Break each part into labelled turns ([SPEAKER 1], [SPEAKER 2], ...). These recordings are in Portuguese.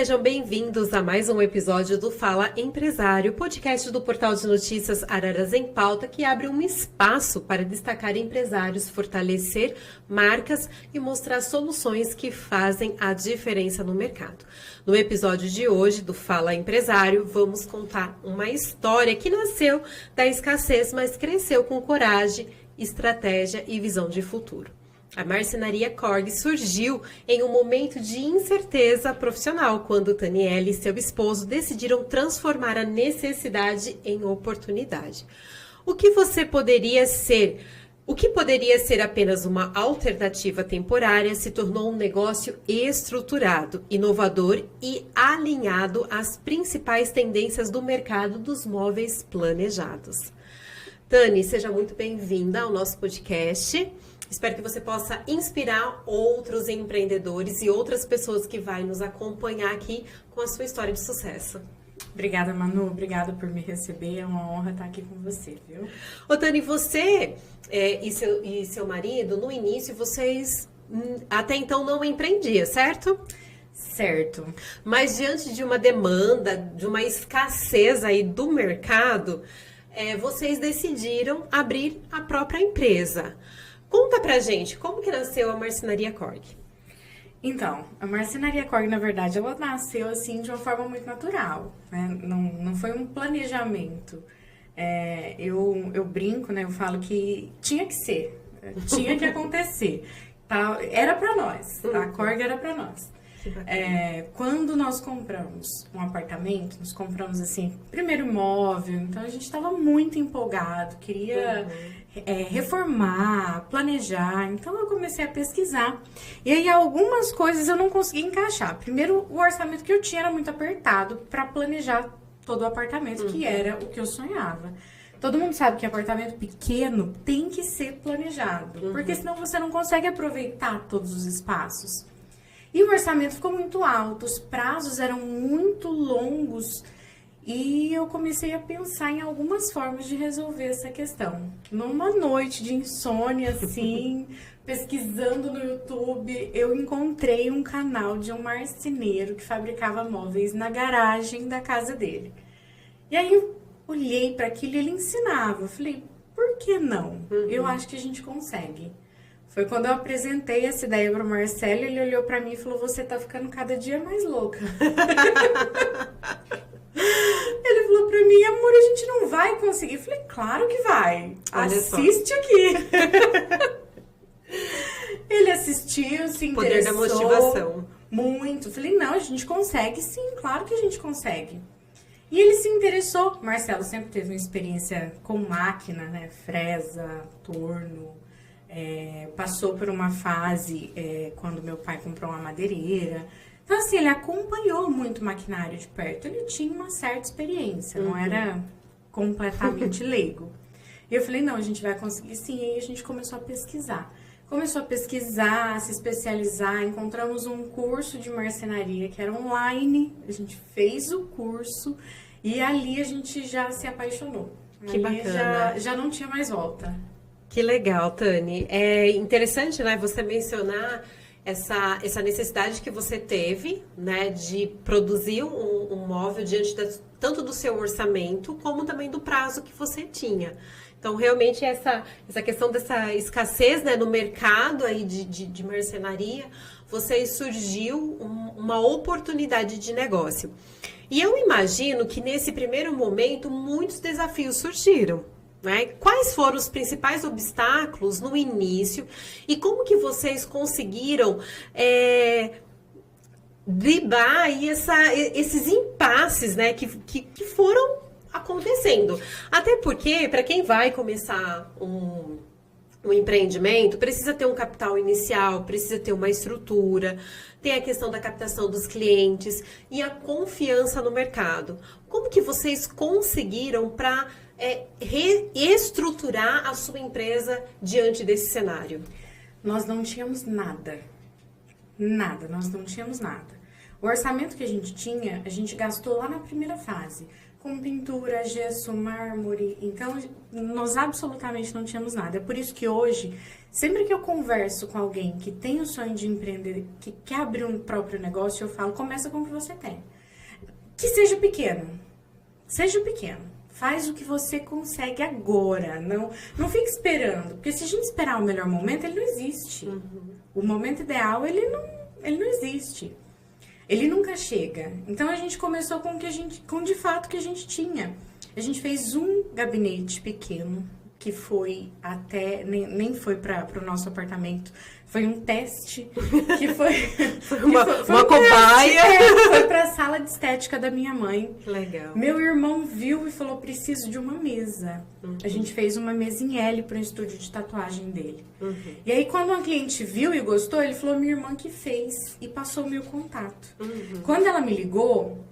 [SPEAKER 1] sejam bem-vindos a mais um episódio do Fala Empresário, podcast do portal de notícias Araras em Pauta, que abre um espaço para destacar empresários, fortalecer marcas e mostrar soluções que fazem a diferença no mercado. No episódio de hoje do Fala Empresário, vamos contar uma história que nasceu da escassez, mas cresceu com coragem, estratégia e visão de futuro. A Marcenaria Korg surgiu em um momento de incerteza profissional, quando Taniele e seu esposo decidiram transformar a necessidade em oportunidade. O que poderia ser apenas uma alternativa temporária se tornou um negócio estruturado, inovador e alinhado às principais tendências do mercado dos móveis planejados. Tani, seja muito bem-vinda ao nosso podcast. Espero que você possa inspirar outros empreendedores e outras pessoas que vão nos acompanhar aqui com a sua história de sucesso.
[SPEAKER 2] Obrigada, Manu. Obrigada por me receber. É uma honra estar aqui com você, viu?
[SPEAKER 1] Ô, Tani, você e seu marido, no início, vocês até então não empreendiam, certo?
[SPEAKER 2] Certo.
[SPEAKER 1] Mas diante de uma demanda, de uma escassez aí do mercado, vocês decidiram abrir a própria empresa. Conta pra gente, como que nasceu a Marcenaria Korg?
[SPEAKER 2] Então, a Marcenaria Korg, na verdade, ela nasceu assim de uma forma muito natural, né? Não foi um planejamento. Eu brinco, né? Eu falo que tinha que ser, tinha que acontecer. Tá? Era pra nós, a Korg era pra nós. Quando nós compramos um apartamento, nós compramos assim, primeiro imóvel, então a gente estava muito empolgado, queria reformar, planejar, então eu comecei a pesquisar. E aí algumas coisas eu não consegui encaixar. Primeiro, o orçamento que eu tinha era muito apertado para planejar todo o apartamento, que era o que eu sonhava. Todo mundo sabe que apartamento pequeno tem que ser planejado, porque senão você não consegue aproveitar todos os espaços. E o orçamento ficou muito alto, os prazos eram muito longos e eu comecei a pensar em algumas formas de resolver essa questão. Numa noite de insônia, assim, pesquisando no YouTube, eu encontrei um canal de um marceneiro que fabricava móveis na garagem da casa dele. E aí eu olhei para aquilo e ele ensinava. Eu falei, por que não? Eu acho que a gente consegue. Foi quando eu apresentei essa ideia para o Marcelo, ele olhou para mim e falou, você tá ficando cada dia mais louca. Ele falou para mim, amor, a gente não vai conseguir. Eu falei, claro que vai.
[SPEAKER 1] Olha
[SPEAKER 2] assiste
[SPEAKER 1] só.
[SPEAKER 2] Aqui. Ele assistiu, se interessou.
[SPEAKER 1] Poder da motivação.
[SPEAKER 2] Muito. Eu falei, não, a gente consegue sim, claro que a gente consegue. E ele se interessou. Marcelo sempre teve uma experiência com máquina, né? Fresa, torno. Passou por uma fase quando meu pai comprou uma madeireira. Então, assim, ele acompanhou muito maquinário de perto. Ele tinha uma certa experiência, não era completamente leigo. E eu falei, não, a gente vai conseguir sim. E aí a gente começou a pesquisar. Começou a pesquisar, se especializar. Encontramos um curso de marcenaria que era online. A gente fez o curso e ali a gente já se apaixonou.
[SPEAKER 1] Que bacana.
[SPEAKER 2] Já não tinha mais volta.
[SPEAKER 1] Que legal, Tani. É interessante, né, você mencionar essa necessidade que você teve, né, de produzir um móvel diante tanto do seu orçamento, como também do prazo que você tinha. Então, realmente, essa questão dessa escassez, né, no mercado aí de marcenaria, surgiu uma oportunidade de negócio. E eu imagino que, nesse primeiro momento, muitos desafios surgiram. Né? Quais foram os principais obstáculos no início e como que vocês conseguiram driblar aí esses impasses, né, que foram acontecendo? Até porque, para quem vai começar um empreendimento, precisa ter um capital inicial, precisa ter uma estrutura, tem a questão da captação dos clientes e a confiança no mercado. Como que vocês conseguiram para reestruturar a sua empresa diante desse cenário?
[SPEAKER 2] Nós não tínhamos nada. Nós não tínhamos nada. O orçamento que a gente tinha, a gente gastou lá na primeira fase. com pintura, gesso, mármore. Então, nós absolutamente não tínhamos nada. É por isso que hoje, sempre que eu converso com alguém que tem o sonho de empreender, que quer abrir um próprio negócio, eu falo, começa com o que você tem. Que seja pequeno. Seja pequeno. Faz o que você consegue agora. Não fique esperando. Porque se a gente esperar o melhor momento, ele não existe. O momento ideal, ele não existe. Ele nunca chega. Então a gente começou com de fato o que a gente tinha. A gente fez um gabinete pequeno, que foi até, nem foi para o nosso apartamento, foi um teste, que foi
[SPEAKER 1] uma cobaia.
[SPEAKER 2] Foi para a sala de estética da minha mãe.
[SPEAKER 1] Legal.
[SPEAKER 2] Meu irmão viu e falou, preciso de uma mesa. A gente fez uma mesa em L para o estúdio de tatuagem dele. E aí, quando uma cliente viu e gostou, ele falou, minha irmã que fez, e passou o meu contato. Quando ela me ligou,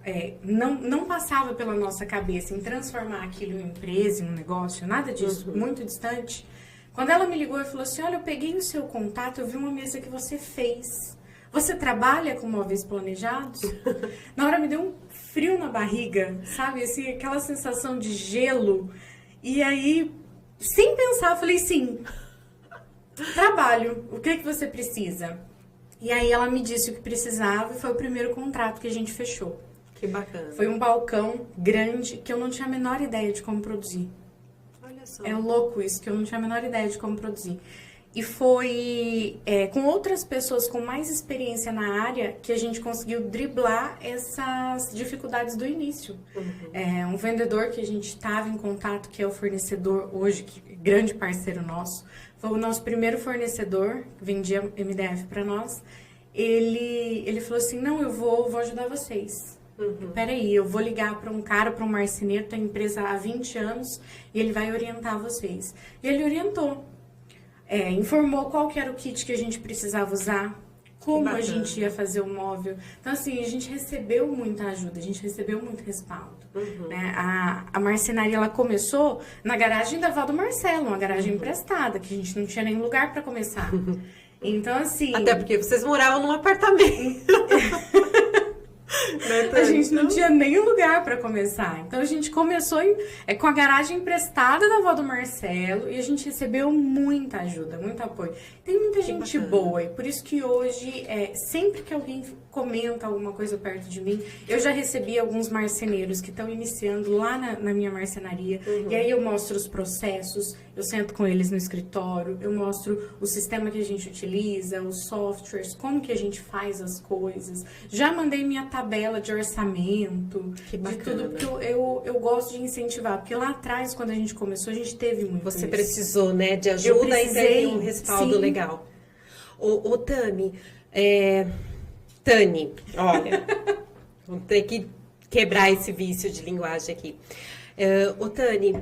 [SPEAKER 2] não passava pela nossa cabeça em transformar aquilo em empresa, em um negócio, nada disso, muito distante. Quando ela me ligou e falou assim, olha, eu peguei o seu contato, eu vi uma mesa que você fez. Você trabalha com móveis planejados? Na hora me deu um frio na barriga, sabe? Assim, aquela sensação de gelo. E aí, sem pensar, eu falei, sim, trabalho. O que você precisa? E aí ela me disse o que precisava e foi o primeiro contrato que a gente fechou.
[SPEAKER 1] Que bacana.
[SPEAKER 2] Foi um balcão grande que eu não tinha a menor ideia de como produzir. É louco isso, que eu não tinha a menor ideia de como produzir. E foi com outras pessoas com mais experiência na área que a gente conseguiu driblar essas dificuldades do início. Um vendedor que a gente estava em contato, que é o fornecedor hoje, que é grande parceiro nosso, foi o nosso primeiro fornecedor, que vendia MDF para nós. Ele falou assim, não, eu vou ajudar vocês. Peraí, eu vou ligar para um cara, para um marceneiro, tem empresa há 20 anos, e ele vai orientar vocês. E ele orientou. Informou qual que era o kit que a gente precisava usar, como a gente ia fazer o móvel. Então, assim, a gente recebeu muita ajuda, a gente recebeu muito respaldo. Né? A marcenaria, ela começou na garagem da avó do Marcelo, uma garagem emprestada, que a gente não tinha nenhum lugar para começar. Então, assim...
[SPEAKER 1] Até porque vocês moravam num apartamento.
[SPEAKER 2] A gente não tinha nenhum lugar para começar. Então a gente começou com a garagem emprestada da avó do Marcelo e a gente recebeu muita ajuda, muito apoio. Tem muita gente boa e por isso que hoje, sempre que alguém comenta alguma coisa perto de mim, eu já recebi alguns marceneiros que estão iniciando lá na minha marcenaria. E aí eu mostro os processos, eu sento com eles no escritório, eu mostro o sistema que a gente utiliza, os softwares, como que a gente faz as coisas. Já mandei minha tabela de orçamento, de tudo, porque eu gosto de incentivar, porque lá atrás, quando a gente começou, a gente teve muito
[SPEAKER 1] Você
[SPEAKER 2] isso.
[SPEAKER 1] precisou, né, de ajuda e teve um respaldo legal. Ô Tami, olha, vamos ter que quebrar esse vício de linguagem aqui. Ô Tani,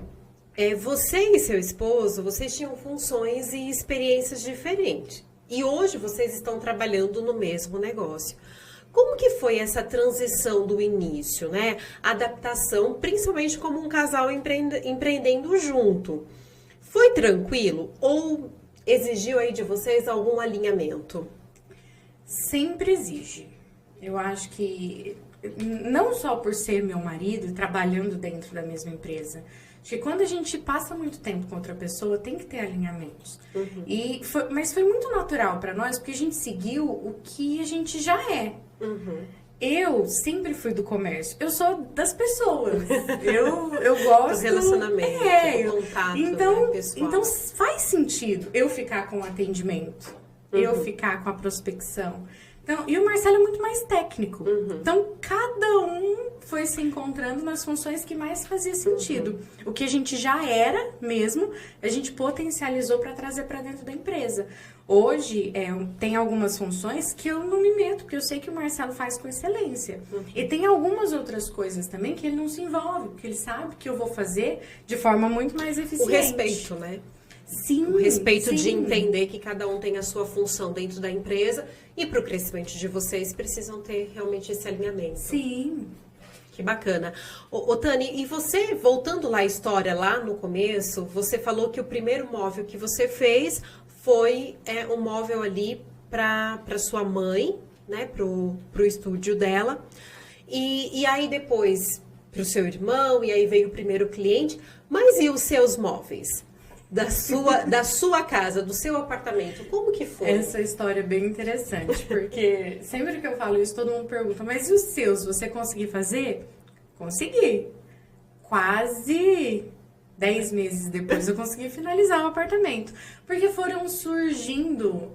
[SPEAKER 1] você e seu esposo, vocês tinham funções e experiências diferentes. E hoje vocês estão trabalhando no mesmo negócio. Como que foi essa transição do início, né? Adaptação, principalmente como um casal empreendendo junto. Foi tranquilo ou exigiu aí de vocês algum alinhamento?
[SPEAKER 2] Sempre exige. Eu acho que não só por ser meu marido e trabalhando dentro da mesma empresa, acho que quando a gente passa muito tempo com outra pessoa, tem que ter alinhamentos. Mas foi muito natural para nós, porque a gente seguiu o que a gente já é. Eu sempre fui do comércio. Eu sou das pessoas. Eu gosto...
[SPEAKER 1] Do relacionamento, do contato,
[SPEAKER 2] então,
[SPEAKER 1] né, pessoal.
[SPEAKER 2] Então faz sentido eu ficar com o atendimento, eu ficar com a prospecção. Então, e o Marcelo é muito mais técnico. Então, cada um foi se encontrando nas funções que mais fazia sentido. O que a gente já era mesmo, a gente potencializou para trazer para dentro da empresa. Hoje, tem algumas funções que eu não me meto, porque eu sei que o Marcelo faz com excelência. E tem algumas outras coisas também que ele não se envolve, porque ele sabe que eu vou fazer de forma muito mais eficiente.
[SPEAKER 1] O respeito, né?
[SPEAKER 2] Sim,
[SPEAKER 1] o respeito de entender que cada um tem a sua função dentro da empresa e para o crescimento de vocês precisam ter realmente esse alinhamento.
[SPEAKER 2] Sim.
[SPEAKER 1] Que bacana. Ô Tani, e você, voltando lá à história, lá no começo, você falou que o primeiro móvel que você fez foi um móvel ali para sua mãe, né, pro estúdio dela. E aí depois para o seu irmão, e aí veio o primeiro cliente. Mas e os seus móveis? Da sua casa, do seu apartamento, como que foi?
[SPEAKER 2] Essa história é bem interessante, porque sempre que eu falo isso, todo mundo pergunta, mas e os seus, você conseguiu fazer? Consegui. Quase 10 meses depois eu consegui finalizar o apartamento, porque foram surgindo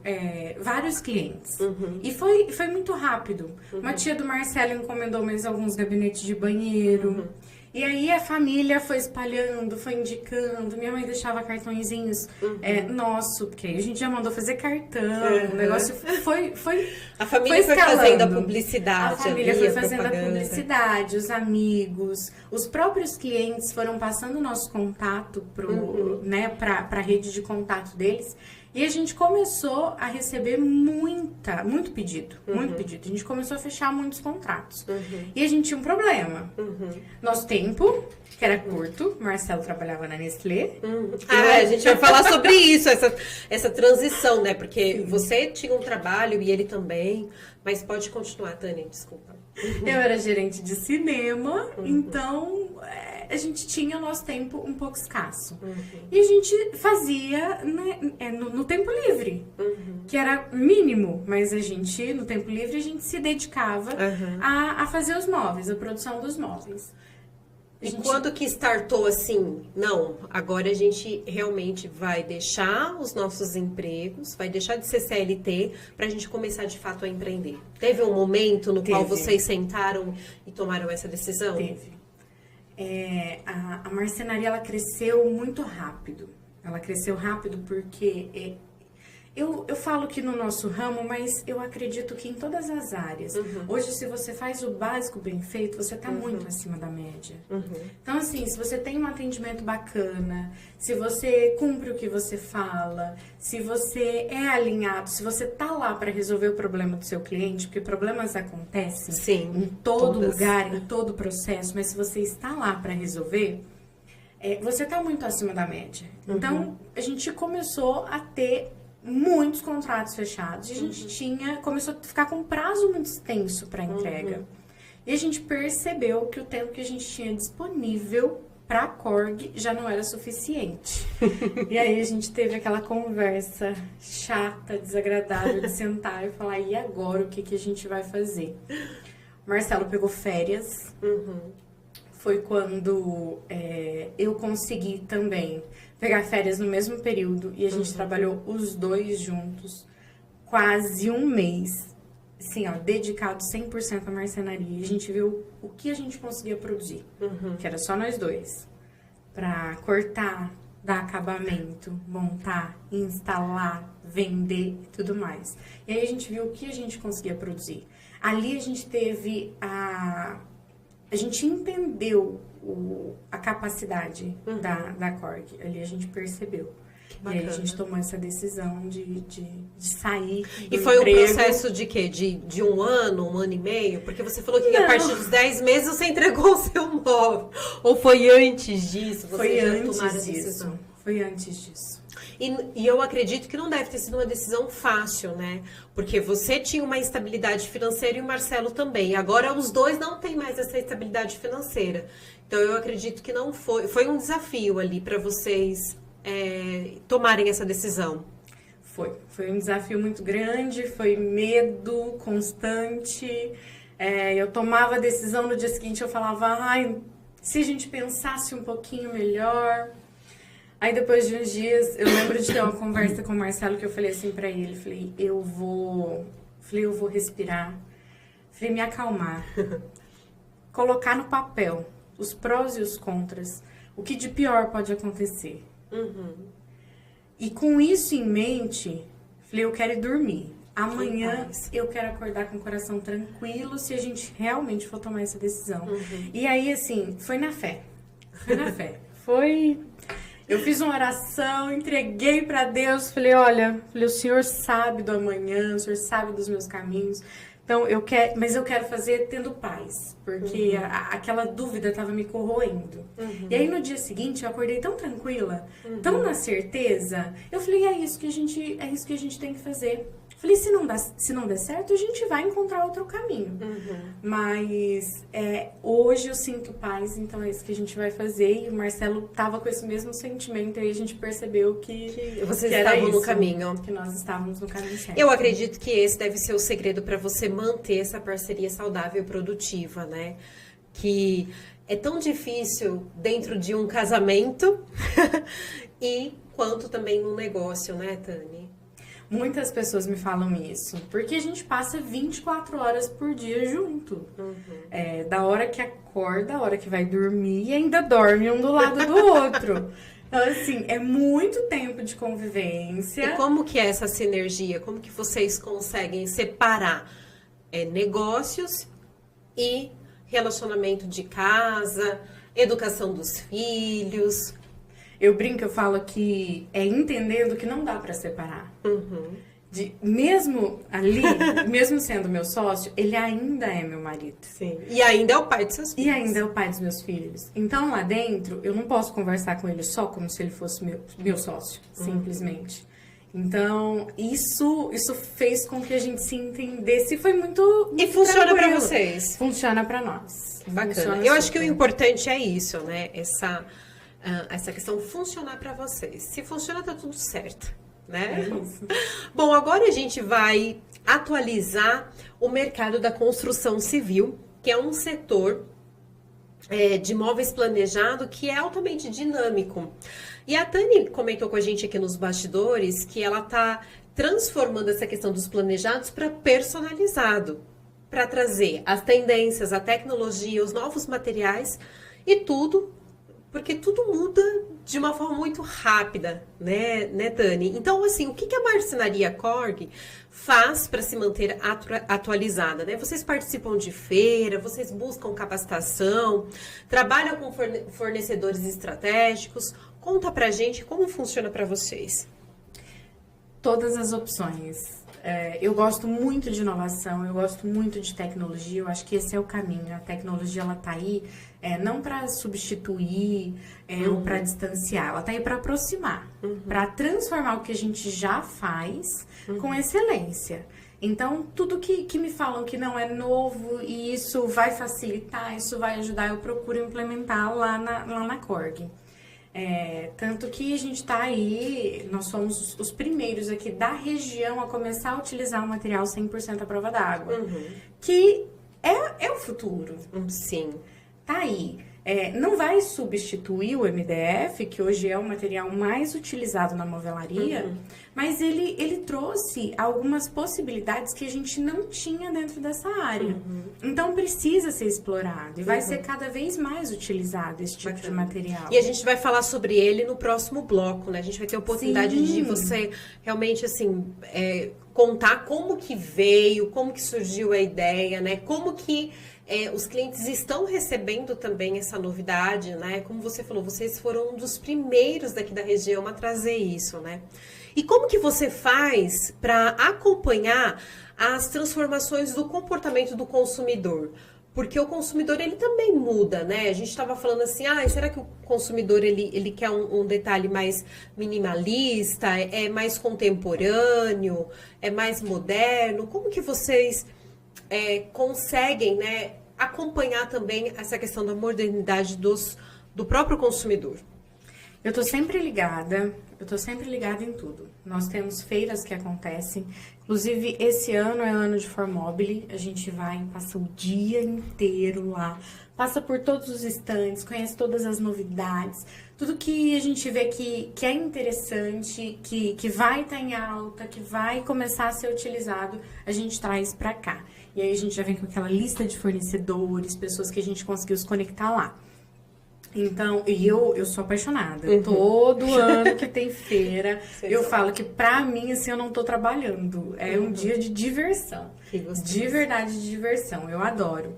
[SPEAKER 2] vários clientes, e foi muito rápido. Uma tia do Marcelo encomendou mais alguns gabinetes de banheiro, e aí a família foi espalhando, foi indicando. Minha mãe deixava cartõezinhos nosso, porque aí a gente já mandou fazer cartão. O negócio foi
[SPEAKER 1] a família foi fazendo a publicidade.
[SPEAKER 2] A família foi fazendo a publicidade, os amigos, os próprios clientes foram passando o nosso contato para a rede de contato deles. E a gente começou a receber muito pedido, muito pedido. A gente começou a fechar muitos contratos. E a gente tinha um problema. Nosso tempo, que era curto, Marcelo trabalhava na Nestlé.
[SPEAKER 1] A gente vai falar sobre isso, essa transição, né? Porque você tinha um trabalho e ele também. Mas pode continuar, Tânia, desculpa.
[SPEAKER 2] Eu era gerente de cinema, então a gente tinha o nosso tempo um pouco escasso. E a gente fazia no tempo livre, que era mínimo, mas no tempo livre, a gente se dedicava a fazer os móveis, a produção dos móveis.
[SPEAKER 1] E quando que startou assim, não, agora a gente realmente vai deixar os nossos empregos, vai deixar de ser CLT pra gente começar de fato a empreender? Teve um momento no qual vocês sentaram e tomaram essa decisão?
[SPEAKER 2] Teve. A marcenaria, ela cresceu muito rápido. Ela cresceu rápido porque... Eu falo que no nosso ramo, mas eu acredito que em todas as áreas. Hoje, se você faz o básico bem feito, você está muito acima da média. Então, assim, se você tem um atendimento bacana, se você cumpre o que você fala, se você é alinhado, se você tá lá para resolver o problema do seu cliente, porque problemas acontecem em todo lugar, em todo processo, mas se você está lá para resolver, você está muito acima da média. Então, a gente começou a ter muitos contratos fechados e a gente começou a ficar com um prazo muito extenso para entrega. E a gente percebeu que o tempo que a gente tinha disponível para a Korg já não era suficiente. E aí a gente teve aquela conversa chata, desagradável de sentar e falar, e agora o que a gente vai fazer? O Marcelo pegou férias. Foi quando eu consegui também pegar férias no mesmo período e a gente trabalhou os dois juntos quase um mês, assim, ó, dedicado 100% à marcenaria. E a gente viu o que a gente conseguia produzir, que era só nós dois, para cortar, dar acabamento, montar, instalar, vender e tudo mais. E aí a gente viu o que a gente conseguia produzir. Ali a gente teve a gente entendeu a capacidade da Korg. Ali a gente percebeu. E aí a gente tomou essa decisão de sair do
[SPEAKER 1] E foi
[SPEAKER 2] emprego.
[SPEAKER 1] um processo de quê? De um ano e meio? Porque você falou que a partir dos 10 meses você entregou o seu móvel. Ou foi antes disso?
[SPEAKER 2] Foi antes disso. Foi antes disso.
[SPEAKER 1] E eu acredito que não deve ter sido uma decisão fácil, né? Porque você tinha uma estabilidade financeira e o Marcelo também. Agora os dois não têm mais essa estabilidade financeira. Então eu acredito que não foi um desafio ali para vocês tomarem essa decisão.
[SPEAKER 2] Foi um desafio muito grande, foi medo constante. Eu tomava a decisão, no dia seguinte eu falava, ai, se a gente pensasse um pouquinho melhor. Aí depois de uns dias, eu lembro de ter uma conversa com o Marcelo que eu falei assim pra ele, falei, eu vou respirar, falei, me acalmar, colocar no papel os prós e os contras, o que de pior pode acontecer. E com isso em mente, falei, eu quero ir dormir. Amanhã eu quero acordar com o coração tranquilo se a gente realmente for tomar essa decisão. E aí, assim, foi na fé. Eu fiz uma oração, entreguei pra Deus, falei, olha, o Senhor sabe do amanhã, o Senhor sabe dos meus caminhos. Então, mas eu quero fazer tendo paz, porque aquela dúvida estava me corroendo. E aí, no dia seguinte, eu acordei tão tranquila, tão na certeza, eu falei, é isso que a gente tem que fazer. Falei, se não der certo, a gente vai encontrar outro caminho. Mas hoje eu sinto paz, então é isso que a gente vai fazer. E o Marcelo tava com esse mesmo sentimento, e aí a gente percebeu que
[SPEAKER 1] vocês
[SPEAKER 2] era
[SPEAKER 1] estavam no
[SPEAKER 2] isso,
[SPEAKER 1] caminho.
[SPEAKER 2] que nós estávamos no caminho certo.
[SPEAKER 1] Eu acredito que esse deve ser o segredo para você manter essa parceria saudável e produtiva, né? Que é tão difícil dentro de um casamento e quanto também no negócio, né, Tani?
[SPEAKER 2] Muitas pessoas me falam isso, porque a gente passa 24 horas por dia junto. Da hora que acorda, a hora que vai dormir, e ainda dorme um do lado do outro. Então, assim, é muito tempo de convivência.
[SPEAKER 1] E como que é essa sinergia? Como que vocês conseguem separar negócios e relacionamento de casa, educação dos filhos?
[SPEAKER 2] Eu brinco, eu falo que é entendendo que não dá pra separar. Mesmo ali, mesmo sendo meu sócio, ele ainda é meu marido.
[SPEAKER 1] Sim. E ainda é o pai dos seus filhos.
[SPEAKER 2] E ainda é o pai dos meus filhos. Então, lá dentro, eu não posso conversar com ele só como se ele fosse meu sócio, simplesmente. Então, isso fez com que a gente se entendesse e foi muito
[SPEAKER 1] E funciona pra
[SPEAKER 2] tranquilo.
[SPEAKER 1] vocês.
[SPEAKER 2] Funciona pra nós.
[SPEAKER 1] Bacana.
[SPEAKER 2] Funciona
[SPEAKER 1] Eu acho que o
[SPEAKER 2] super.
[SPEAKER 1] importante é isso, né? Essa questão funcionar pra vocês. Se funciona, tá tudo certo, né?
[SPEAKER 2] É isso.
[SPEAKER 1] Bom, agora a gente vai atualizar o mercado da construção civil, que é um setor de imóveis planejado que é altamente dinâmico. E a Tani comentou com a gente aqui nos bastidores que ela está transformando essa questão dos planejados para personalizado, para trazer as tendências, a tecnologia, os novos materiais e tudo, porque tudo muda de uma forma muito rápida, né, Tani? Então, assim, o que a Marcenaria Korg faz para se manter atualizada, né? Vocês participam de feira, vocês buscam capacitação, trabalham com fornecedores estratégicos. Conta pra gente como funciona para vocês.
[SPEAKER 2] Todas as opções. Eu gosto muito de inovação, eu gosto muito de tecnologia, eu acho que esse é o caminho. A tecnologia, ela tá aí não para substituir ou para distanciar, ela tá aí para aproximar, para transformar o que a gente já faz com excelência. Então, tudo que me falam que não é novo e isso vai facilitar, isso vai ajudar, eu procuro implementar lá na Korg. Tanto que a gente tá aí, nós somos os primeiros aqui da região a começar a utilizar o material 100% à prova d'água, que é o futuro.
[SPEAKER 1] Sim.
[SPEAKER 2] Tá aí. Não vai substituir o MDF, que hoje é o material mais utilizado na movelaria, mas ele trouxe algumas possibilidades que a gente não tinha dentro dessa área. Então precisa ser explorado e vai ser cada vez mais utilizado esse tipo de material.
[SPEAKER 1] E a gente vai falar sobre ele no próximo bloco, né? A gente vai ter a oportunidade de você realmente, assim, contar como que veio, como que surgiu a ideia, né? Como que os clientes estão recebendo também essa novidade, né? Como você falou, vocês foram um dos primeiros daqui da região a trazer isso, né? E como que você faz para acompanhar as transformações do comportamento do consumidor? Porque o consumidor, ele também muda, né? A gente estava falando assim, será que o consumidor, ele quer um detalhe mais minimalista, é mais contemporâneo, é mais moderno? Como que vocês conseguem, né, acompanhar também essa questão da modernidade do próprio consumidor?
[SPEAKER 2] Eu tô sempre ligada em tudo. Nós temos feiras que acontecem, inclusive esse ano é ano de Formobile, a gente passa o dia inteiro lá, passa por todos os estandes, conhece todas as novidades, tudo que a gente vê que é interessante, que vai estar em alta, que vai começar a ser utilizado, a gente traz pra cá. E aí a gente já vem com aquela lista de fornecedores, pessoas que a gente conseguiu se conectar lá. Então, e eu sou apaixonada. Todo ano que tem feira, eu falo que pra mim, assim, eu não tô trabalhando. É um dia de diversão. De verdade, de diversão. Eu adoro.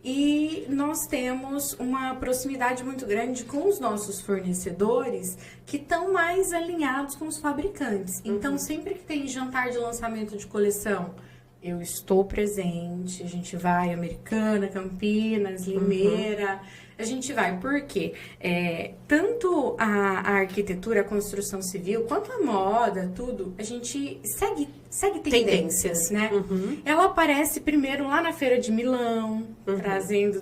[SPEAKER 2] E nós temos uma proximidade muito grande com os nossos fornecedores que estão mais alinhados com os fabricantes. Então, sempre que tem jantar de lançamento de coleção, eu estou presente, a gente vai Americana, Campinas, Limeira, A gente vai porque tanto a arquitetura, a construção civil, quanto a moda, tudo, a gente segue tendências, né? Ela aparece primeiro lá na Feira de Milão, trazendo,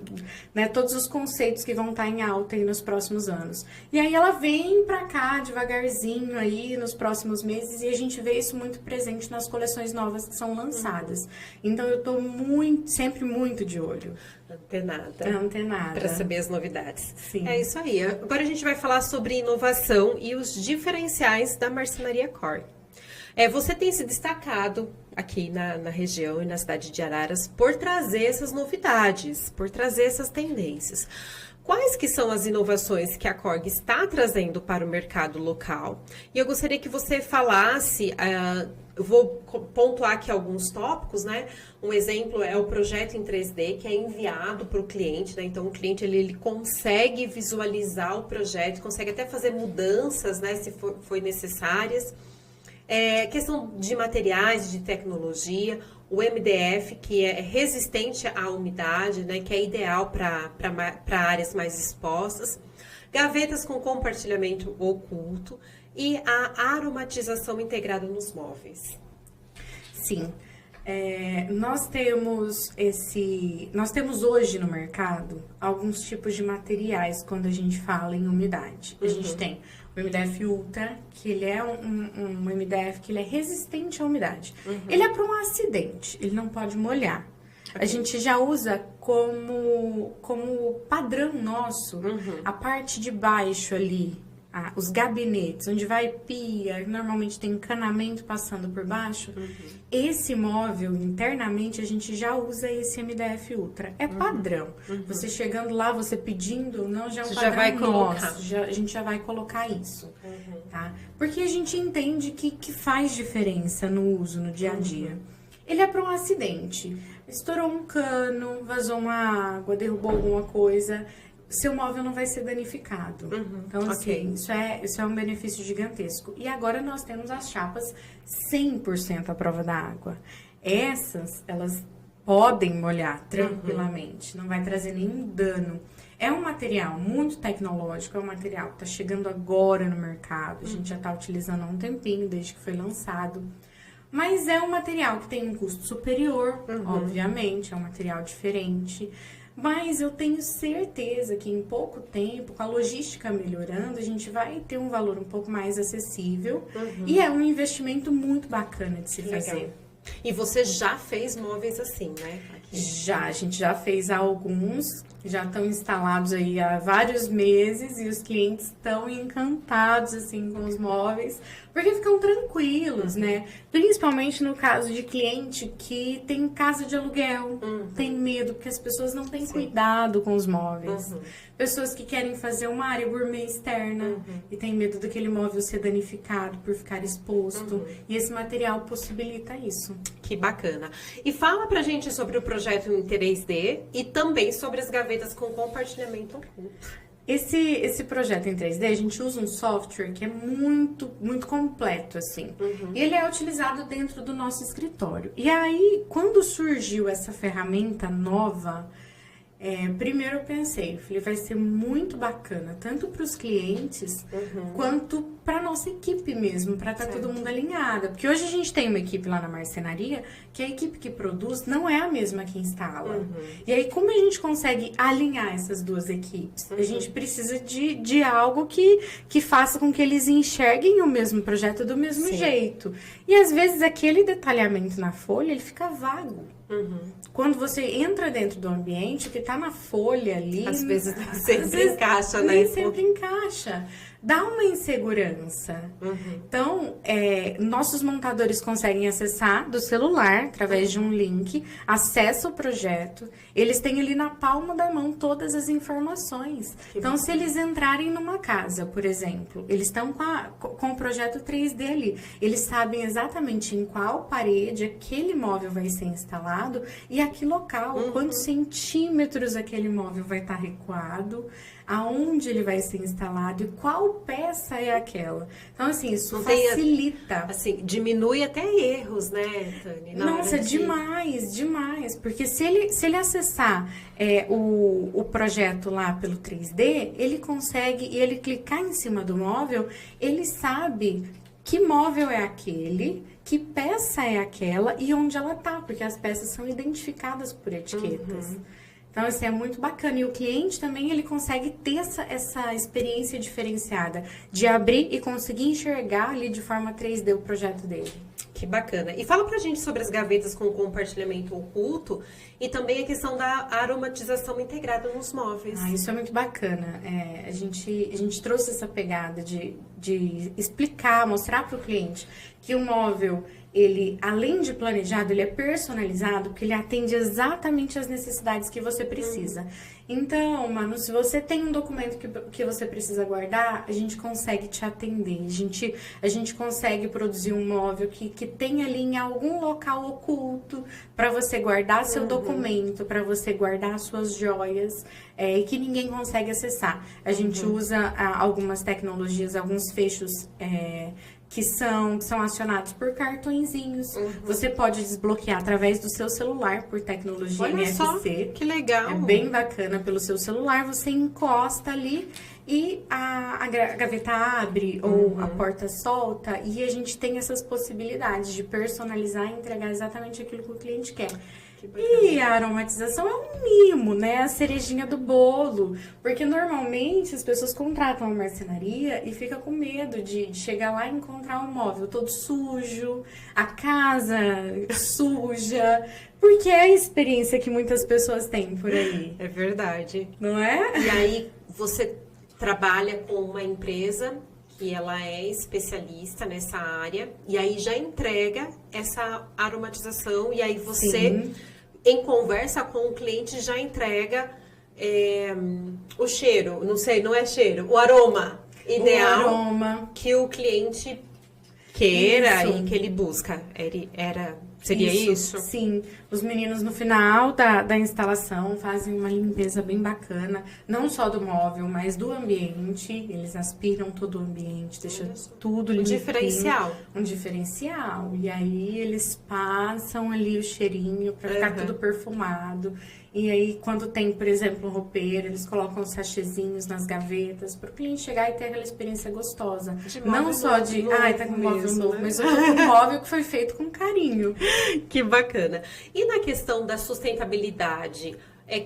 [SPEAKER 2] né, todos os conceitos que vão estar em alta aí nos próximos anos. E aí ela vem pra cá devagarzinho aí nos próximos meses e a gente vê isso muito presente nas coleções novas que são lançadas. Então eu tô sempre muito de olho. Antenada.
[SPEAKER 1] Para saber as novidades.
[SPEAKER 2] Sim.
[SPEAKER 1] É isso aí. Agora a gente vai falar sobre inovação e os diferenciais da Marcenaria Cor. Você tem se destacado aqui na região e na cidade de Araras por trazer essas novidades, por trazer essas tendências. Quais que são as inovações que a Korg está trazendo para o mercado local? E eu gostaria que você falasse, eu vou pontuar aqui alguns tópicos, né? Um exemplo é o projeto em 3D, que é enviado para o cliente, né? Então, o cliente ele consegue visualizar o projeto, consegue até fazer mudanças, né? Se for necessárias. Questão de materiais, de tecnologia, o MDF, que é resistente à umidade, né, que é ideal para áreas mais expostas, gavetas com compartilhamento oculto e a aromatização integrada nos móveis.
[SPEAKER 2] Sim. Nós temos hoje no mercado alguns tipos de materiais quando a gente fala em umidade. A gente tem o MDF Ultra, que ele é um MDF que ele é resistente à umidade. Ele é para um acidente, ele não pode molhar. A gente já usa como padrão nosso a parte de baixo ali, os gabinetes, onde vai pia, normalmente tem encanamento passando por baixo. Esse móvel, internamente, a gente já usa esse MDF Ultra. É padrão. Você chegando lá, você pedindo, não, já é um
[SPEAKER 1] você
[SPEAKER 2] padrão
[SPEAKER 1] já vai
[SPEAKER 2] nosso.
[SPEAKER 1] colocar.
[SPEAKER 2] A gente já vai colocar isso. Tá? Porque a gente entende que faz diferença no uso, no dia a dia. Ele é para um acidente. Estourou um cano, vazou uma água, derrubou alguma coisa, seu móvel não vai ser danificado. Então, assim, isso é um benefício gigantesco. E agora nós temos as chapas 100% à prova da água. Essas, elas podem molhar tranquilamente, não vai trazer nenhum dano. É um material muito tecnológico, é um material que está chegando agora no mercado. A gente já está utilizando há um tempinho, desde que foi lançado. Mas é um material que tem um custo superior, obviamente, é um material diferente. Mas eu tenho certeza que em pouco tempo, com a logística melhorando, a gente vai ter um valor um pouco mais acessível. E é um investimento muito bacana de se fazer.
[SPEAKER 1] E você já fez móveis assim, né?
[SPEAKER 2] A gente já fez alguns, já estão instalados aí há vários meses e os clientes estão encantados, assim, com os móveis, porque ficam tranquilos, né? Principalmente no caso de cliente que tem casa de aluguel, tem medo, porque as pessoas não têm cuidado com os móveis. Pessoas que querem fazer uma área gourmet externa e tem medo daquele móvel ser danificado por ficar exposto. E esse material possibilita isso.
[SPEAKER 1] Que bacana. E fala pra gente sobre o projeto em 3D e também sobre as gavetas com compartilhamento oculto.
[SPEAKER 2] Esse projeto em 3D, a gente usa um software que é muito, muito completo, assim. E ele é utilizado dentro do nosso escritório. E aí, quando surgiu essa ferramenta nova, primeiro eu pensei, falei, vai ser muito bacana, tanto para os clientes, quanto para nossa equipe mesmo, para estar todo mundo alinhada. Porque hoje a gente tem uma equipe lá na marcenaria, que a equipe que produz não é a mesma que instala. E aí, como a gente consegue alinhar essas duas equipes? A gente precisa de algo que faça com que eles enxerguem o mesmo projeto do mesmo jeito. E às vezes aquele detalhamento na folha, ele fica vago. Quando você entra dentro do ambiente, o que está na folha ali...
[SPEAKER 1] Às vezes sempre encaixa, né?
[SPEAKER 2] Nem sempre encaixa. Dá uma insegurança. Então, nossos montadores conseguem acessar do celular, através de um link, acessa o projeto, eles têm ali na palma da mão todas as informações. Então, se eles entrarem numa casa, por exemplo, eles estão com o projeto 3D ali, eles sabem exatamente em qual parede aquele móvel vai ser instalado e a que local, quantos centímetros aquele móvel vai estar recuado, aonde ele vai ser instalado e qual qual peça é aquela. Então, assim, isso
[SPEAKER 1] Não tem,
[SPEAKER 2] facilita.
[SPEAKER 1] assim, diminui até erros, né, Tânia?
[SPEAKER 2] Nossa, demais, demais. Porque se ele acessar o projeto lá pelo 3D, ele consegue, e ele clicar em cima do móvel, ele sabe que móvel é aquele, que peça é aquela e onde ela tá, porque as peças são identificadas por etiquetas. Então, assim, é muito bacana. E o cliente também, ele consegue ter essa experiência diferenciada de abrir e conseguir enxergar ali de forma 3D o projeto dele.
[SPEAKER 1] Que bacana. E fala pra gente sobre as gavetas com compartilhamento oculto e também a questão da aromatização integrada nos móveis.
[SPEAKER 2] Isso é muito bacana. A gente trouxe essa pegada de explicar, mostrar para o cliente que o móvel, ele, além de planejado, ele é personalizado, porque ele atende exatamente às necessidades que você precisa. Então, Manu, se você tem um documento que você precisa guardar, a gente consegue te atender. A gente consegue produzir um móvel que tem ali em algum local oculto para você guardar seu documento, para você guardar suas joias, e que ninguém consegue acessar. A gente usa algumas tecnologias, alguns fechos que são acionados por cartõezinhos. Você pode desbloquear através do seu celular por tecnologia
[SPEAKER 1] Olha
[SPEAKER 2] NFC.
[SPEAKER 1] só, que legal.
[SPEAKER 2] É bem bacana pelo seu celular. Você encosta ali e a gaveta abre ou a porta solta. E a gente tem essas possibilidades de personalizar e entregar exatamente aquilo que o cliente quer. E a aromatização é um mimo, né? A cerejinha do bolo. Porque normalmente as pessoas contratam uma marcenaria e fica com medo de chegar lá e encontrar um móvel todo sujo, a casa suja. Porque é a experiência que muitas pessoas têm por aí.
[SPEAKER 1] É verdade.
[SPEAKER 2] Não é?
[SPEAKER 1] E aí você trabalha com uma empresa que ela é especialista nessa área e aí já entrega essa aromatização e aí você...
[SPEAKER 2] Sim.
[SPEAKER 1] Em conversa com o cliente, já entrega o cheiro, não sei, não é cheiro, o aroma ideal
[SPEAKER 2] O aroma.
[SPEAKER 1] que o cliente queira
[SPEAKER 2] Isso.
[SPEAKER 1] e que ele busca. Seria isso?
[SPEAKER 2] Sim. Os meninos, no final da instalação, fazem uma limpeza bem bacana. Não só do móvel, mas do ambiente. Eles aspiram todo o ambiente, deixam tudo limpinho.
[SPEAKER 1] Diferencial.
[SPEAKER 2] Um diferencial. E aí, eles passam ali o cheirinho pra ficar tudo perfumado. E aí, quando tem, por exemplo, um roupeiro, eles colocam os sachezinhos nas gavetas para o cliente chegar e ter aquela experiência gostosa. Não só de, tá com um móvel
[SPEAKER 1] mesmo,
[SPEAKER 2] novo,
[SPEAKER 1] né?
[SPEAKER 2] mas eu tô com um móvel que foi feito com carinho.
[SPEAKER 1] Que bacana. E na questão da sustentabilidade,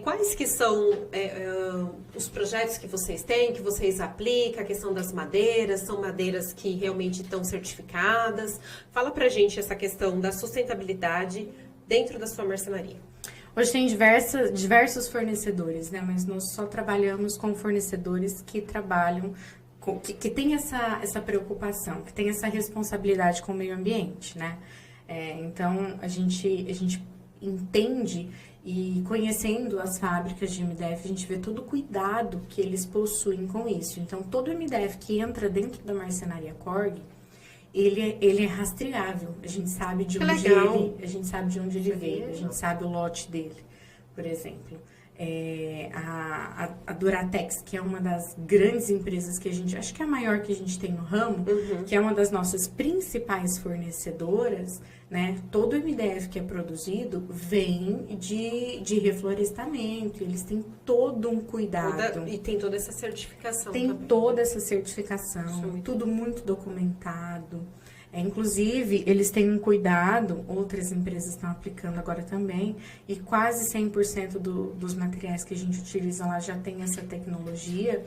[SPEAKER 1] quais que são os projetos que vocês têm, que vocês aplicam, a questão das madeiras, são madeiras que realmente estão certificadas? Fala pra gente essa questão da sustentabilidade dentro da sua marcenaria.
[SPEAKER 2] Hoje tem diversos fornecedores, né? Mas nós só trabalhamos com fornecedores que trabalham, que tem essa preocupação, que tem essa responsabilidade com o meio ambiente, né? Então, a gente entende e conhecendo as fábricas de MDF, a gente vê todo o cuidado que eles possuem com isso. Então, todo MDF que entra dentro da marcenaria Korg, ele é rastreável. A gente sabe de onde ele veio, a gente sabe o lote dele, por exemplo. A Duratex, que é uma das grandes empresas que a gente, acho que é a maior que a gente tem no ramo, que é uma das nossas principais fornecedoras, né? Todo o MDF que é produzido vem de reflorestamento, eles têm todo um cuidado.
[SPEAKER 1] E tem toda essa certificação
[SPEAKER 2] Tem
[SPEAKER 1] também.
[SPEAKER 2] toda essa certificação, tudo muito documentado. Inclusive, eles têm um cuidado, outras empresas estão aplicando agora também, e quase 100% dos materiais que a gente utiliza lá já tem essa tecnologia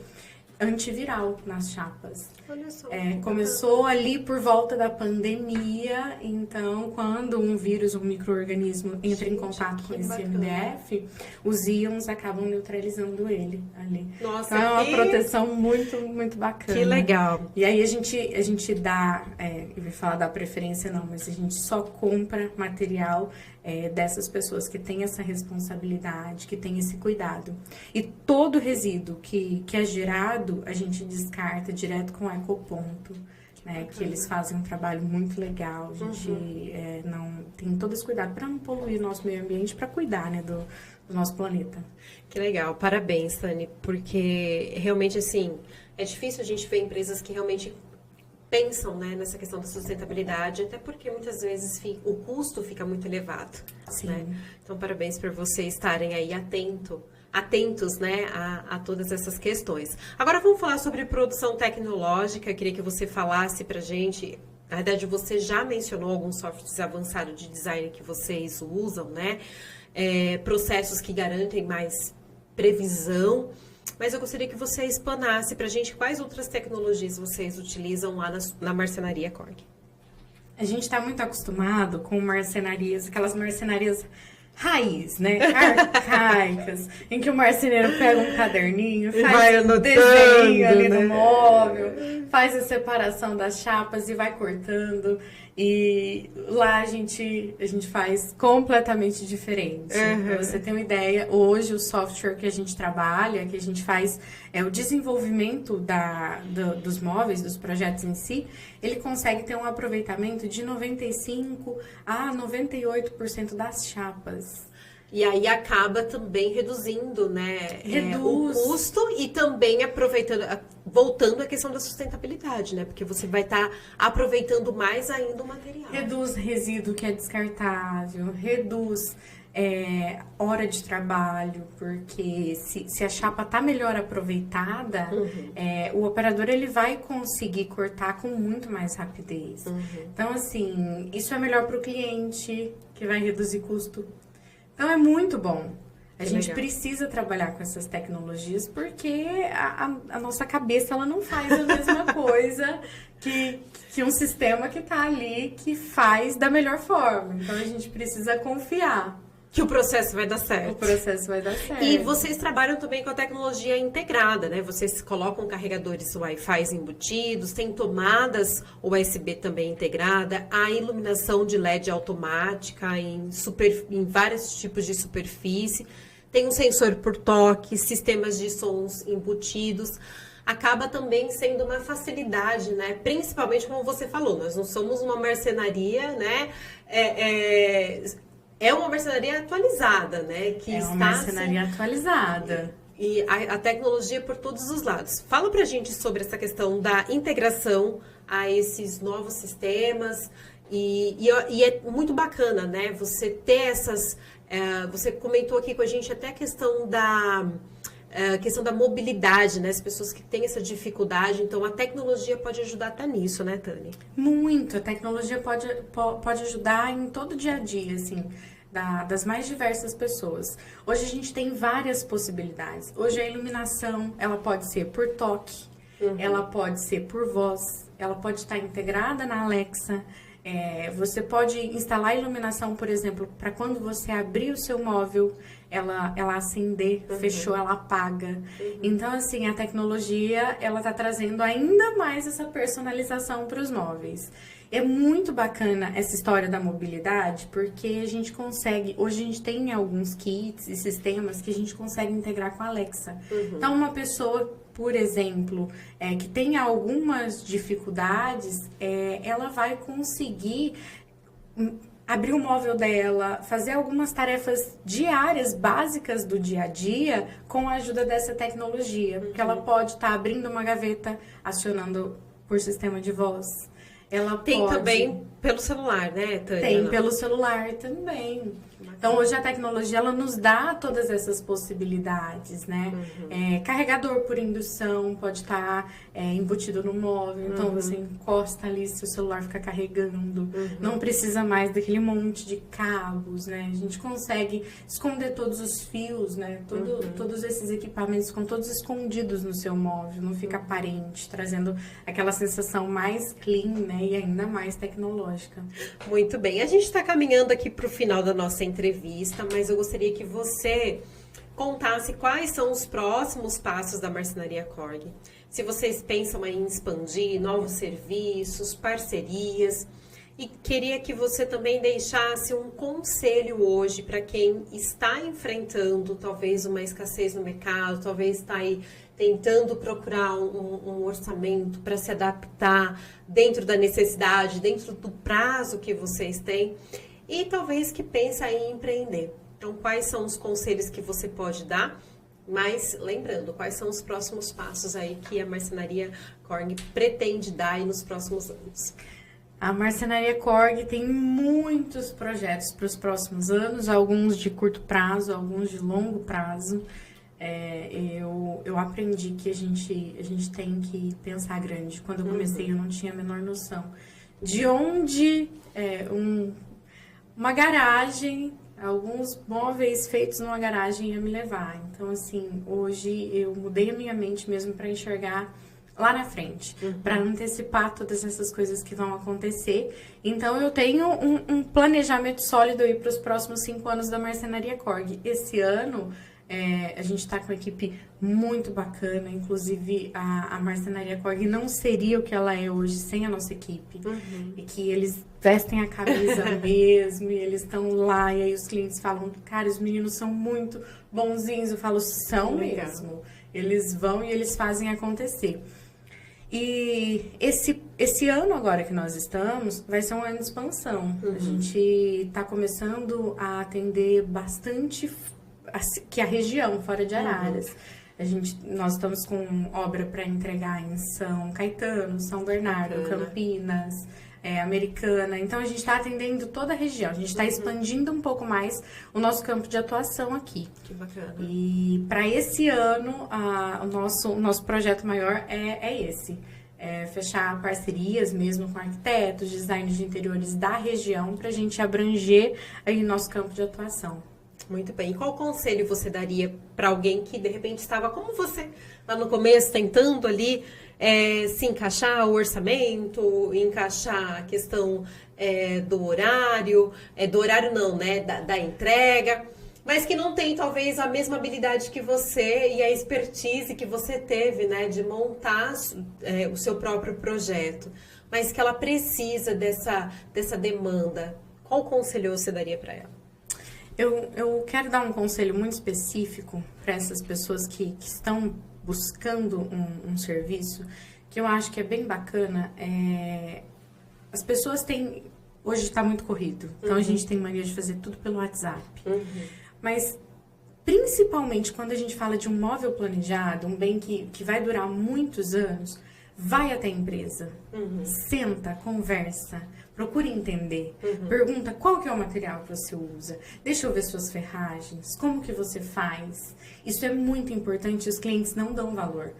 [SPEAKER 2] antiviral nas chapas.
[SPEAKER 1] Olha só.
[SPEAKER 2] Começou ali por volta da pandemia, então quando um vírus, um micro-organismo entra em contato com esse MDF, os íons acabam neutralizando ele ali.
[SPEAKER 1] Nossa,
[SPEAKER 2] então é uma proteção muito, muito bacana.
[SPEAKER 1] Que legal.
[SPEAKER 2] E aí a gente dá, eu ia falar da preferência não, mas a gente só compra material dessas pessoas que têm essa responsabilidade, que têm esse cuidado. E todo resíduo que é gerado, a gente descarta direto com o ecoponto, né? Que eles fazem um trabalho muito legal. A gente não tem todo esse cuidado para não poluir o nosso meio ambiente, para cuidar, né, do nosso planeta.
[SPEAKER 1] Que legal, parabéns, Tani, porque realmente assim, É difícil a gente ver empresas que realmente pensam, né, nessa questão da sustentabilidade, até porque muitas vezes o custo fica muito elevado.
[SPEAKER 2] Sim.
[SPEAKER 1] Né? Então, parabéns por vocês estarem aí atentos, né, a todas essas questões. Agora vamos falar sobre produção tecnológica. Eu queria que você falasse pra gente. Na verdade, você já mencionou alguns softwares avançados de design que vocês usam, né? Processos que garantem mais previsão. Mas eu gostaria que você explanasse pra gente quais outras tecnologias vocês utilizam lá na Marcenaria Korg.
[SPEAKER 2] A gente está muito acostumado com marcenarias, aquelas marcenarias raiz, né? Arcaicas, em que o marceneiro pega um caderninho, faz um desenho ali no móvel, faz a separação das chapas e vai cortando. E lá a gente faz completamente diferente. Pra você ter uma ideia, hoje o software que a gente trabalha, que a gente faz o desenvolvimento dos móveis, dos projetos em si, ele consegue ter um aproveitamento de 95% a 98% das chapas.
[SPEAKER 1] E aí acaba também reduzindo, né,
[SPEAKER 2] Reduz.
[SPEAKER 1] o custo e também voltando à questão da sustentabilidade, né? Porque você vai estar aproveitando mais ainda o material.
[SPEAKER 2] Reduz resíduo que é descartável, reduz hora de trabalho, porque se a chapa tá melhor aproveitada, o operador ele vai conseguir cortar com muito mais rapidez. Então, assim, isso é melhor para o cliente, que vai reduzir custo. Então, é muito bom. A gente precisa trabalhar com essas tecnologias porque a nossa cabeça ela não faz a mesma coisa que um sistema que está ali que faz da melhor forma. Então, a gente precisa confiar.
[SPEAKER 1] Que o processo vai dar certo.
[SPEAKER 2] O processo vai dar certo.
[SPEAKER 1] E vocês trabalham também com a tecnologia integrada, né? Vocês colocam carregadores Wi-Fi embutidos, tem tomadas USB também integrada, a iluminação de LED automática em vários tipos de superfície, tem um sensor por toque, sistemas de sons embutidos. Acaba também sendo uma facilidade, né? Principalmente como você falou, nós não somos uma marcenaria, né? É uma marcenaria atualizada, né?
[SPEAKER 2] Marcenaria atualizada.
[SPEAKER 1] E a tecnologia por todos os lados. Fala pra gente sobre essa questão da integração a esses novos sistemas. E é muito bacana, né? Você ter essas... você comentou aqui com a gente até a questão da mobilidade, né? As pessoas que têm essa dificuldade. Então, a tecnologia pode ajudar até nisso, né, Tânia?
[SPEAKER 2] Muito. A tecnologia pode ajudar em todo o dia a dia, assim, das mais diversas pessoas. Hoje a gente tem várias possibilidades. Hoje a iluminação, ela pode ser por toque, ela pode ser por voz, ela pode estar integrada na Alexa. Você pode instalar a iluminação, por exemplo, para quando você abrir o seu móvel, ela acender, fechou, ela apaga. Então, assim, a tecnologia, ela está trazendo ainda mais essa personalização para os móveis. É muito bacana essa história da mobilidade, porque a gente consegue... Hoje a gente tem alguns kits e sistemas que a gente consegue integrar com a Alexa. Então, uma pessoa, por exemplo, que tem algumas dificuldades, ela vai conseguir abrir o móvel dela, fazer algumas tarefas diárias, básicas do dia a dia, com a ajuda dessa tecnologia. Porque ela pode estar abrindo uma gaveta, acionando por sistema de voz. Ela
[SPEAKER 1] tem também pelo celular, né, Tânia?
[SPEAKER 2] Tem pelo celular também. Então, hoje a tecnologia, ela nos dá todas essas possibilidades, né? Carregador por indução pode estar embutido no móvel. Então, você encosta ali, seu celular fica carregando. Não precisa mais daquele monte de cabos, né? A gente consegue esconder todos os fios, né? Todos esses equipamentos ficam todos escondidos no seu móvel. Não fica aparente, trazendo aquela sensação mais clean, né? E ainda mais tecnológica.
[SPEAKER 1] Muito bem. A gente está caminhando aqui para o final da nossa entrevista, mas eu gostaria que você contasse quais são os próximos passos da Marcenaria Korg. Se vocês pensam em expandir novos serviços, parcerias, e queria que você também deixasse um conselho hoje para quem está enfrentando talvez uma escassez no mercado, talvez está aí tentando procurar um orçamento para se adaptar dentro da necessidade, dentro do prazo que vocês têm, e talvez que pensa em empreender. Então, quais são os conselhos que você pode dar Mas, lembrando, quais são os próximos passos aí que a Marcenaria Korg pretende dar aí nos próximos anos?
[SPEAKER 2] A Marcenaria Korg tem muitos projetos para os próximos anos, alguns de curto prazo, alguns de longo prazo. Eu aprendi que a gente tem que pensar grande. Quando eu comecei, eu não tinha a menor noção de onde uma garagem, alguns móveis feitos numa garagem ia me levar. Então, assim, hoje eu mudei a minha mente mesmo para enxergar lá na frente, para antecipar todas essas coisas que vão acontecer. Então, eu tenho um planejamento sólido aí para os próximos 5 anos da Marcenaria Korg. Esse ano, a gente está com uma equipe muito bacana, inclusive a Marcenaria Korg não seria o que ela é hoje sem a nossa equipe. E que eles vestem a camisa mesmo, e eles estão lá, e aí os clientes falam, cara, os meninos são muito bonzinhos. Eu falo, são mesmo. Eles vão e eles fazem acontecer. E esse ano agora que nós estamos, vai ser um ano de expansão. A gente está começando a atender bastante que a região, fora de Araras. Nós estamos com obra para entregar em São Caetano, São Bernardo, Campinas, Americana. Então, a gente está atendendo toda a região. A gente está expandindo um pouco mais o nosso campo de atuação aqui.
[SPEAKER 1] Que bacana.
[SPEAKER 2] E para esse ano, o nosso projeto maior é esse. Fechar parcerias mesmo com arquitetos, designers de interiores da região, para a gente abranger aí nosso campo de atuação.
[SPEAKER 1] Muito bem. E qual conselho você daria para alguém que, de repente, estava como você, lá no começo, tentando ali se encaixar o orçamento, encaixar a questão do horário não, né, da entrega, mas que não tem, talvez, a mesma habilidade que você e a expertise que você teve, né, de montar o seu próprio projeto, mas que ela precisa dessa demanda. Qual conselho você daria para ela?
[SPEAKER 2] Eu quero dar um conselho muito específico para essas pessoas que estão buscando um serviço, que eu acho que é bem bacana. As pessoas têm... Hoje está muito corrido, então a gente tem mania de fazer tudo pelo WhatsApp. Mas, principalmente quando a gente fala de um móvel planejado, um bem que vai durar muitos anos, vai até a empresa, senta, conversa, procure entender, pergunta qual que é o material que você usa, deixa eu ver suas ferragens, como que você faz. Isso é muito importante, os clientes não dão valor.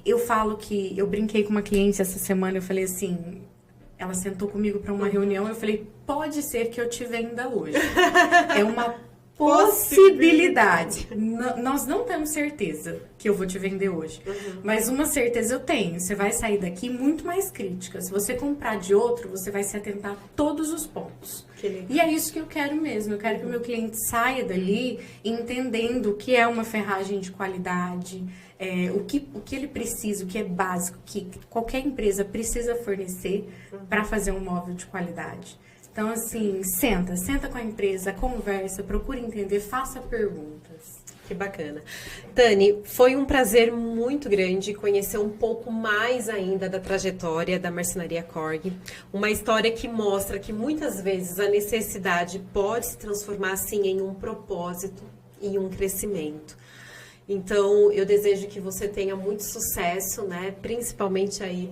[SPEAKER 2] Eu falo que, eu brinquei com uma cliente essa semana, eu falei assim, ela sentou comigo para uma reunião, eu falei, pode ser que eu te venda hoje. É uma possibilidade. Nós não temos certeza que eu vou te vender hoje. Mas uma certeza eu tenho. Você vai sair daqui muito mais crítica. Se você comprar de outro, você vai se atentar a todos os pontos. E é isso que eu quero mesmo. Eu quero que o meu cliente saia dali entendendo o que é uma ferragem de qualidade, o que ele precisa, o que é básico, que qualquer empresa precisa fornecer para fazer um móvel de qualidade. Então, assim, senta com a empresa, conversa, procure entender, faça perguntas.
[SPEAKER 1] Que bacana. Tani, foi um prazer muito grande conhecer um pouco mais ainda da trajetória da Marcenaria Korg. Uma história que mostra que muitas vezes a necessidade pode se transformar, sim, em um propósito e um crescimento. Então, eu desejo que você tenha muito sucesso, né? Principalmente aí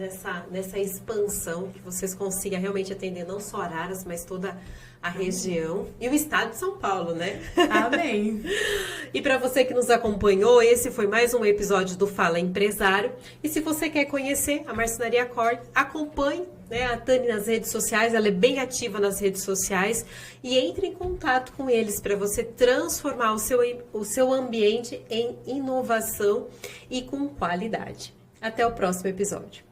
[SPEAKER 1] nessa expansão, que vocês consigam realmente atender não só Araras, mas toda a região e o estado de São Paulo, né?
[SPEAKER 2] Amém!
[SPEAKER 1] E para você que nos acompanhou, esse foi mais um episódio do Fala Empresário. E se você quer conhecer a Marcenaria Korg, acompanhe, né, a Tani nas redes sociais, ela é bem ativa nas redes sociais, e entre em contato com eles para você transformar o seu ambiente em inovação e com qualidade. Até o próximo episódio.